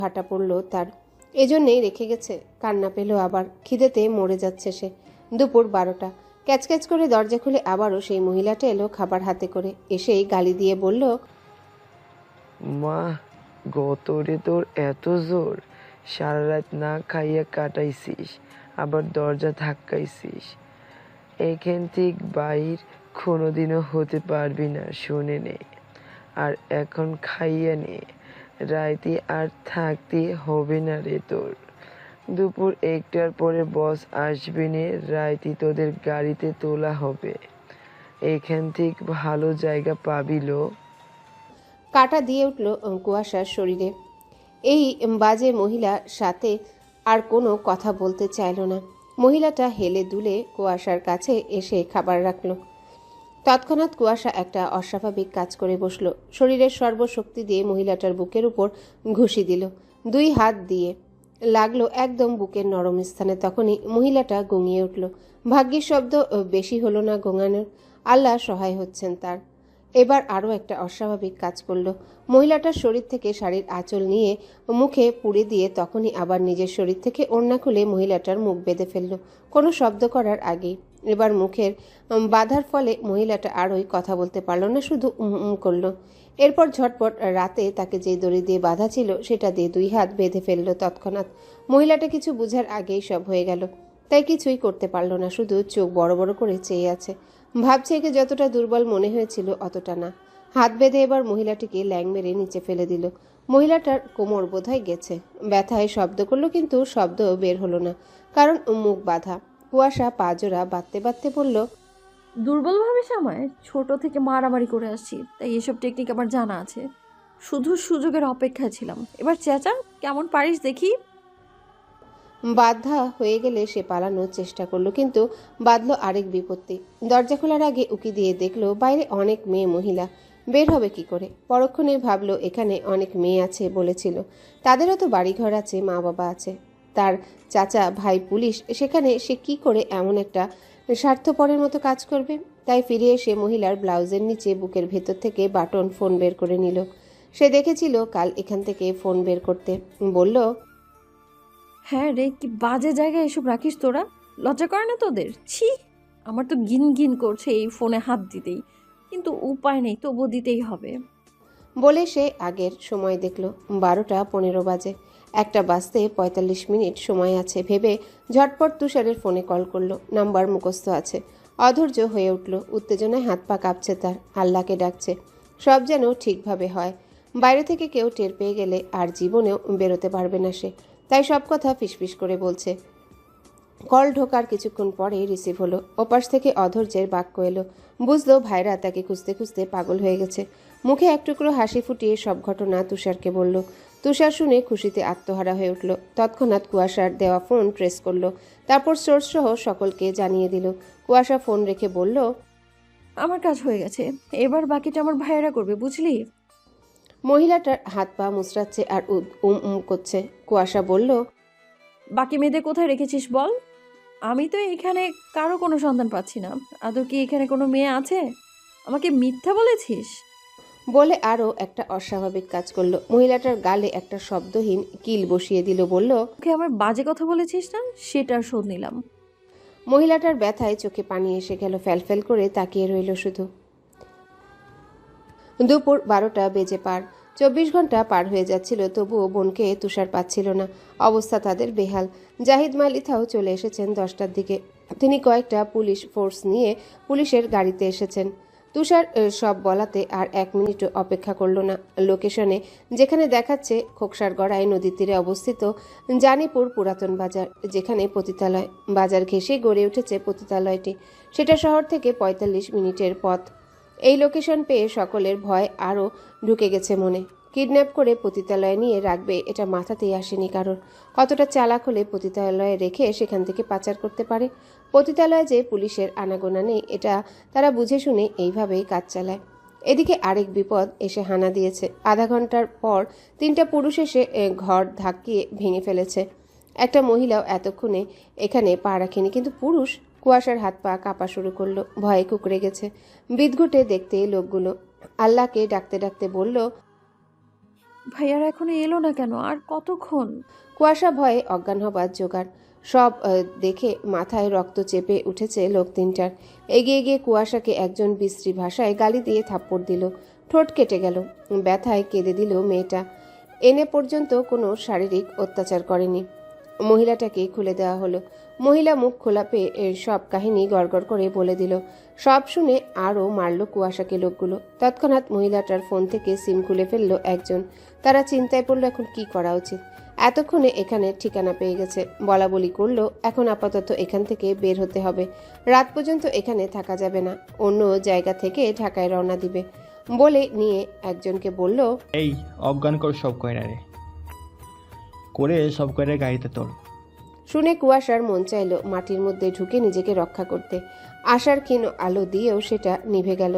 ভাটা পড়ল তার। এজন্যেই রেখে গেছে। কান্না পেল আবার। খিদেতে মরে যাচ্ছে সে। দুপুর 12টা। ক্যাচক্যাচ করে দরজা খুলে আবারও সেই মহিলাটা এলো খাবার হাতে করে। এসেই গালি দিয়ে বলল, মা, গতরে তোর এত জোর? সারা রাত না খাইয়া কাটাইছিস, আবার দরজা ধাক্কাইছিস। এখান থেকে বাইর কোনোদিনও হতে পারবি না, শুনে নে। আর এখন খাইয়া নে, রাইতে আর থাকতে হবে না রে তোর। দুপুর 1টার পরে বস আসবে নে, রাইতে তোদের গাড়িতে তোলা হবে। এখান থেকে ভালো জায়গা পাবি লো। কাটা দিয়ে উঠল কুয়াশার শরীরে। এই বাজে মহিলার সাথে আর কোনো কথা বলতে চাইল না। মহিলাটা হেলে দুলে কুয়াশার কাছে এসে খাবার রাখল। তৎক্ষণাৎ কুয়াশা একটা অস্বাভাবিক কাজ করে বসল। শরীরের সর্বশক্তি দিয়ে মহিলাটার বুকের উপর ঘুষি দিল, 2 হাত দিয়ে। লাগলো একদম বুকের নরম স্থানে। তখনই মহিলাটা গঙিয়ে উঠল। ভাগ্যের শব্দ বেশি হলো না গোঙানোর। আল্লাহ সহায় হচ্ছেন তার। এবার আরও একটা অস্বাভাবিক কাজ করল। মহিলাটার শরীর থেকে শাড়ির আঁচল নিয়ে মুখে পুড়ে দিয়ে তখনই আবার নিজের শরীর থেকে ওড়না খুলে মহিলাটার মুখ বেঁধে ফেলল, কোনো শব্দ করার আগেই। এবার মুখের বাধার ফলে মহিলাটা আরই কথা বলতে পারল না, শুধু করল। এরপর ঝটপট রাতে তাকে যে দড়ি দিয়ে বাঁধা ছিল সেটা দিয়ে 2 হাত বেঁধে ফেলল তৎক্ষণাৎ। মহিলাটা কিছু বুঝার আগেই সব হয়ে গেল। তাই কিছুই করতে পারল না, শুধু চোখ বড় বড় করে চেয়ে আছে। ভাবছে একে যতটা দুর্বল মনে হয়েছিল অতটা না। হাত বেঁধে এবার মহিলাটিকে ল্যাং মেরে নিচে ফেলে দিল। মহিলাটার কোমর বোধহয় গেছে। ব্যথায় শব্দ করলো, কিন্তু শব্দ বের হলো না, কারণ মুখ বাঁধা। কুয়াশা পা জোড়া বাঁধতে বাঁধতে বলল, দুর্বল ভাবিস আমায়? ছোট থেকে মারামারি করে আসছি, তাই এসব টেকনিক আমার জানা আছে। শুধু সুযোগের অপেক্ষায় ছিলাম। এবার চেঁচা, কেমন পারিস দেখি। বাধা হয়ে গেলে সে পালানোর চেষ্টা করলো, কিন্তু বাঁধলো আরেক বিপত্তি। দরজা খোলার আগে উকি দিয়ে দেখলো বাইরে অনেক মেয়ে মহিলা। বের হবে কি করে? পরক্ষণে ভাবলো এখানে অনেক মেয়ে আছে বলেছিল, তাদেরও তো বাড়িঘর আছে, মা বাবা আছে। তার চাচা ভাই পুলিশ, সেখানে সে কি করে এমন একটা স্বার্থপরের মতো কাজ করবে? তাই ফিরে এসে মহিলার ব্লাউজের নিচে বুকের ভেতর থেকে বাটন ফোন বের করে নিল। সে দেখেছিল কাল এখান থেকে ফোন বের করতে। বলল, হ্যাঁ রে, কি বাজে জায়গায় এসব রাখিস তোরা। লজ্জা করে না তোদের? ছি, আমার তো ঘিন ঘিন করছে এই ফোনে হাত দিতেই, কিন্তু উপায় নেই, তবু দিতেই হবে। বলে সে আগের সময় দেখল 12টা 15 বাজে। 1টা বাজতে 45 মিনিট সময় আছে ভেবে ঝটপট তুষারের ফোনে কল করলো। নাম্বার মুখস্থ আছে। অধৈর্য হয়ে উঠল। উত্তেজনায় হাত পা কাঁপছে তার। আল্লাহকে ডাকছে সব যেন ঠিকভাবে হয়। বাইরে থেকে কেউ টের পেয়ে গেলে আর জীবনেও বেরোতে পারবে না সে। তাই সব কথা ফিসফিস করে বলছে। কল ঢোকার কিছুক্ষণ পরেই রিসিভ হলো। ওপাশ থেকে অধৈর্যের বাক্য এলো। বুঝলো ভাইরা তাকে খুঁজতে খুঁজতে পাগল হয়ে গেছে। মুখে এক টুকরো হাসি ফুটিয়ে সব ঘটনা তুষারকে বলল। তুষার শুনে খুশিতে আত্মহারা হয়ে উঠল। তৎক্ষণাৎ কুয়াশার দেওয়া ফোন ট্রেস করলো। তারপর সোর্স সহ সকলকে জানিয়ে দিল। কুয়াশা ফোন রেখে বলল, আমার কাজ হয়ে গেছে, এবার বাকিটা আমার ভাইয়েরা করবে, বুঝলি। মহিলাটার হাত পা মুচড়াচ্ছে আর করছে। কুয়াশা বলল, বাকি মেয়েদের কোথায় রেখেছিস বল। আমি তো এখানে কারো কোনো সন্ধান পাচ্ছি না। আদৌ কি এখানে কোনো মেয়ে আছে? আমাকে মিথ্যা বলেছিস? বলে আরও একটা অস্বাভাবিক কাজ করলো। মহিলাটার গালে একটা শব্দহীন কিল বসিয়ে দিল। বলল, ওকে আমার বাজে কথা বলেছিস না, সেটার শোধ নিলাম। মহিলাটার ব্যথায় চোখে পানি এসে গেল। ফ্যালফ্যাল করে তাকিয়ে রইল শুধু। দুপুর 12টা বেজে পার। 24 ঘন্টা পার হয়ে যাচ্ছিল, তবুও বোনকে তুষার পাচ্ছিল না। অবস্থা তাদের বেহাল। জাহিদ মালিথাও চলে এসেছেন 10টার দিকে। তিনি কয়েকটা পুলিশ ফোর্স নিয়ে পুলিশের গাড়িতে এসেছেন। তুষার সব বলাতে আর 1 মিনিটও অপেক্ষা করল না। লোকেশনে যেখানে দেখাচ্ছে খোকসার গড়ায় নদীর তীরে অবস্থিত জানিপুর পুরাতন বাজার, যেখানে পতিতালয়। বাজার ঘেঁষে গড়ে উঠেছে পতিতালয়টি। সেটা শহর থেকে 45 মিনিটের পথ। এই লোকেশন পেয়ে সকলের ভয় আরও ঢুকে গেছে মনে। কিডন্যাপ করে পতিতালয়ে নিয়ে রাখবে এটা মাথাতেই আসেনি কারোর। কতটা চালাক হলে পতিতালয়ে রেখে সেখান থেকে পাচার করতে পারে। পতিতালয়ে যে পুলিশের আনাগোনা নেই, এটা তারা বুঝে শুনে এইভাবেই কাজ চালায়। এদিকে আরেক বিপদ এসে হানা দিয়েছে। আধা ঘন্টার পর 3টা পুরুষ এসে ঘর ধাক্কিয়ে ভেঙে ফেলেছে। একটা মহিলাও এতক্ষণে এখানে পা রাখেনি, কিন্তু পুরুষ। কুয়াশার হাত পা কাঁপা শুরু করলো। ভয়ে কুঁকড়ে গেছে। বিদঘুটে দেখতে লোকগুলো। আল্লাহকে ডাকতে ডাকতে বলল, ভাইয়ারা এখনো এলো না কেন? আর কতক্ষণ? কুয়াশা ভয়ে অজ্ঞান হবার জোগাড়। সব দেখে মাথায় রক্ত চেপে উঠেছে লোক তিনটার। এগিয়ে গিয়ে কুয়াশাকে একজন বিশ্রী ভাষায় গালি দিয়ে থাপ্পড় দিল। ঠোঁট কেটে গেল। ব্যথায় কেঁদে দিল মেয়েটা। এনে পর্যন্ত কোনো শারীরিক অত্যাচার করেনি। মহিলাটাকে খুলে দেওয়া হলো। মহিলা মুখ খোলা পেয়ে সব কাহিনী গড়গড় করে বলে দিল। সব শুনে আরও মারল কুয়াশাকে লোকগুলো। তৎক্ষণাৎ মহিলাটার ফোন থেকে সিম খুলে ফেললো একজন। তারা চিন্তায় পড়লো এখন কি করা উচিত। এতক্ষণে এখানে ঠিকানা পেয়ে গেছে, বলা বলি করলো। এখন আপাতত এখান থেকে বের হতে হবে। রাত পর্যন্ত এখানে থাকা যাবে না, অন্য জায়গা থেকে ঢাকায় রওনা দিবে বলে নিয়ে একজনকে বলল, এই অজ্ঞান কর সব কয়রারে, করে সব কয়রার গাড়িতে তোর। শুনে কুয়াশার মন চাইল মাটির মধ্যে ঢুকে নিজেকে রক্ষা করতে। আশার ক্ষীণ আলো দিয়েও সেটা নিভে গেল।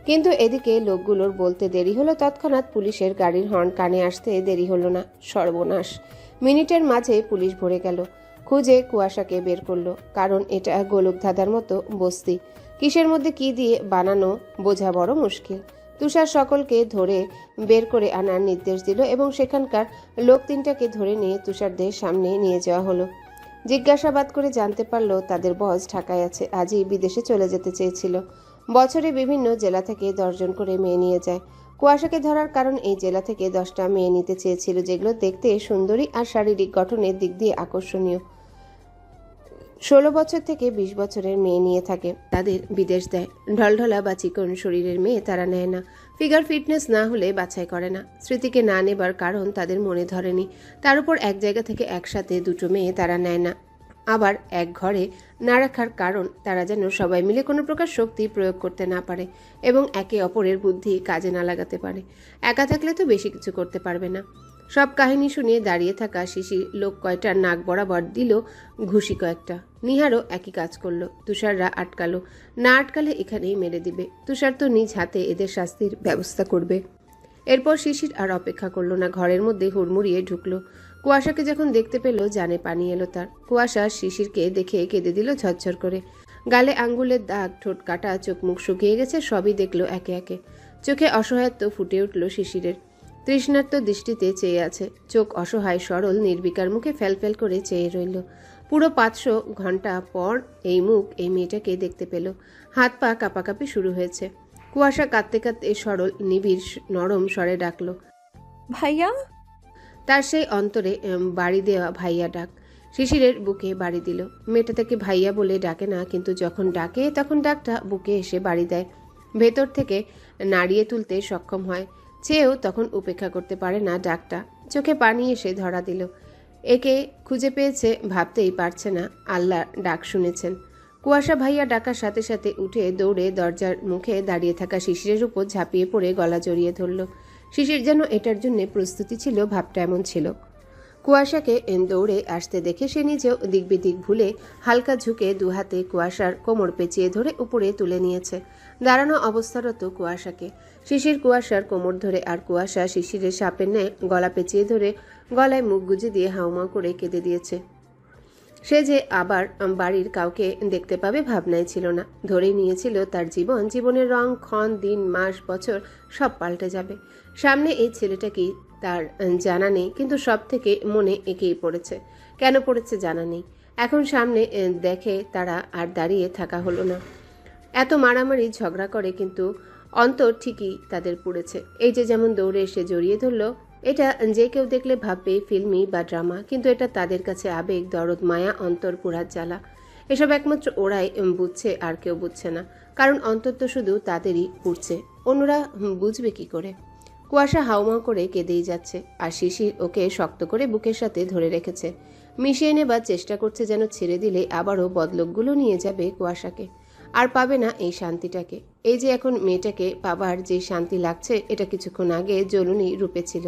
কিন্তু এদিকে লোকগুলোর বলতে দেরি হলো। তৎক্ষণাৎ পুলিশের গাড়ির হর্ন কানে আসতে দেরি হলো না। সর্বনাশ! মিনিটের মাঝে পুলিশ ভরে গেল। খুঁজে কুয়াশাকে বের করলো, কারণ এটা গোলকধাঁধার মতো বস্তি। কিসের মধ্যে কি দিয়ে বানানো বোঝা বড় মুশকিল। তুষার সকলকে ধরে বের করে আনার নির্দেশ দিল এবং সেখানকার লোক তিনটাকে ধরে নিয়ে তুষারদের সামনে নিয়ে যাওয়া হলো। জিজ্ঞাসাবাদ করে জানতে পারলো তাদের বস ঢাকায় আছে, আজই বিদেশে চলে যেতে চেয়েছিল। বছরে বিভিন্ন জেলা থেকে 10 জন করে মেয়ে নিয়ে যায়। কুয়াশাকে ধরার কারণ এই জেলা থেকে 10টা মেয়ে নিতে চেয়েছিল, যেগুলো দেখতে সুন্দরী আর শারীরিক গঠনের দিক দিয়ে আকর্ষণীয়। 16 বছর থেকে 20 বছরের মেয়ে নিয়ে থাকে, তাদের বিদেশ দেয়। ঢলঢলা বা চিকন শরীরের মেয়ে তারা নেয় না। ফিগার ফিটনেস না হলে বাছাই করে না। স্মৃতিকে না নেবার কারণ তাদের মনে ধরেনি। তার উপর এক জায়গা থেকে একসাথে দুটো মেয়ে তারা নেয় না। আবার এক ঘরে না রাখার কারণ তারা যেন সবাই মিলে কোনো প্রকার শক্তি প্রয়োগ করতে না পারে এবং একে অপরের বুদ্ধি কাজে না লাগাতে পারে। একা থাকলে তো বেশি কিছু করতে পারবে না। সব কাহিনী শুনিয়ে দাঁড়িয়ে থাকা শিশির লোক কয়টার নাক বরাবর দিল ঘুষি কয়েকটা। নিহারও একই কাজ করলো। তুষাররা আটকালো। না আটকালে এখানেই মেরে দিবে। তুষার তো নিজ হাতে এদের শাস্তির ব্যবস্থা করবে। এরপর শিশির আর অপেক্ষা করলো না, ঘরের মধ্যে হুড়মুড়িয়ে ঢুকলো। কুয়াশাকে যখন দেখতে পেল জানে পানি এলো তার। কুয়াশা শিশিরকে দেখে কেঁদে দিল ঝরঝর করে। গালে আঙ্গুলের দাগ, ঠোঁট কাটা, চোখ মুখ শুকিয়ে গেছে, সবই দেখলো একে একে। চোখে অসহায়ত্ব ফুটে উঠল শিশিরের। তৃষ্ণার্ত দৃষ্টিতে চেয়ে আছে। চোখ অসহায় সরল নির্বিকার মুখে ফ্যালফ্যাল করে চেয়ে রইল। পুরো 500 ঘন্টা পর এই মুখ এই মেয়েটাকে দেখতে পেল। হাত পা কাঁপাকাঁপি শুরু হয়েছে। কুয়াশা কাঁদতে কাঁদতে সরল নিবিড় নরম স্বরে ডাকলো। ভাইয়া? তার সেই অন্তরে বাড়ি দেওয়া ভাইয়া ডাক শিশিরের বুকে বাড়ি দিল। মেয়েটা তাকে ভাইয়া বলে ডাকে না, কিন্তু যখন ডাকে তখন ডাকটা বুকে এসে বাড়ি দেয়। ভেতর থেকে নাড়িয়ে তুলতে সক্ষম হয়। চেয়েও তখন উপেক্ষা করতে পারে না ডাকটা। চোখে পানি এসে ধরা দিল। একে খুঁজে পেয়েছে ভাবতেই পারছে না আল্লাহ ডাক শুনেছেন। কুয়াশা ভাইয়া ডাকার সাথে সাথে উঠে দৌড়ে দরজার মুখে দাঁড়িয়ে থাকা শিশিরের উপর ঝাঁপিয়ে পড়ে গলা জড়িয়ে ধরল। শিশির যেন এটার জন্য প্রস্তুতি ছিল, ভাবটা এমন ছিল। কুয়াশাকে দৌড়ে আসতে দেখে সে নিজেও দিকবিদিক ভুলে হালকা ঝুঁকে দুহাতে কুয়াশার কোমর পেঁচিয়ে ধরে উপরে তুলে নিয়েছে। দাঁড়ানো অবস্থারত কুয়াশাকে শিশির কুয়াশার কোমর ধরে আর কুয়াশা শিশিরের সাপের ন্যায় গলা পেঁচিয়ে ধরে গলায় মুখ গুজে দিয়ে হাউমাউ করে কেঁদে দিয়েছে। সে যে আবার বাড়ির কাউকে দেখতে পাবে ভাবনাই ছিল না। ধরেই নিয়েছিল তার জীবন, জীবনের রং, ক্ষণ, দিন, মাস, বছর সব পাল্টে যাবে। সামনে এই ছেলেটা কি তার জানা নেই, কিন্তু সব থেকে মনে এঁকেই পড়েছে। কেন পড়েছে জানা নেই। এখন সামনে দেখে তারা আর দাঁড়িয়ে থাকা হলো না। এত মারামারি ঝগড়া করে, কিন্তু অন্তর ঠিকই তাদের পুড়েছে। এই যে যেমন দৌড়ে এসে জড়িয়ে ধরল, এটা যে কেউ দেখলে ভাববে ফিল্মি বা ড্রামা, কিন্তু এটা তাদের কাছে আবেগ, দরদ, মায়া, অন্তর পোড়ার জ্বালা। এসব একমাত্র ওরাই বুঝছে, আর কেউ বুঝছে না। কারণ অন্তর তো শুধু তাদেরই পুড়ছে, অন্যরা বুঝবে কি করে। কুয়াশা হাউমাউ করে কেঁদেই যাচ্ছে, আর শিশির ওকে শক্ত করে বুকের সাথে ধরে রেখেছে। মিশিয়ে নেবার চেষ্টা করছে, যেন ছেড়ে দিলে আবারও বদলোকগুলো নিয়ে যাবে কুয়াশাকে। আর পাবে না এই শান্তিটাকে। এই যে এখন মেয়েটাকে পাবার যে শান্তি লাগছে, এটা কিছুক্ষণ আগে জ্বলুনি রূপে ছিল।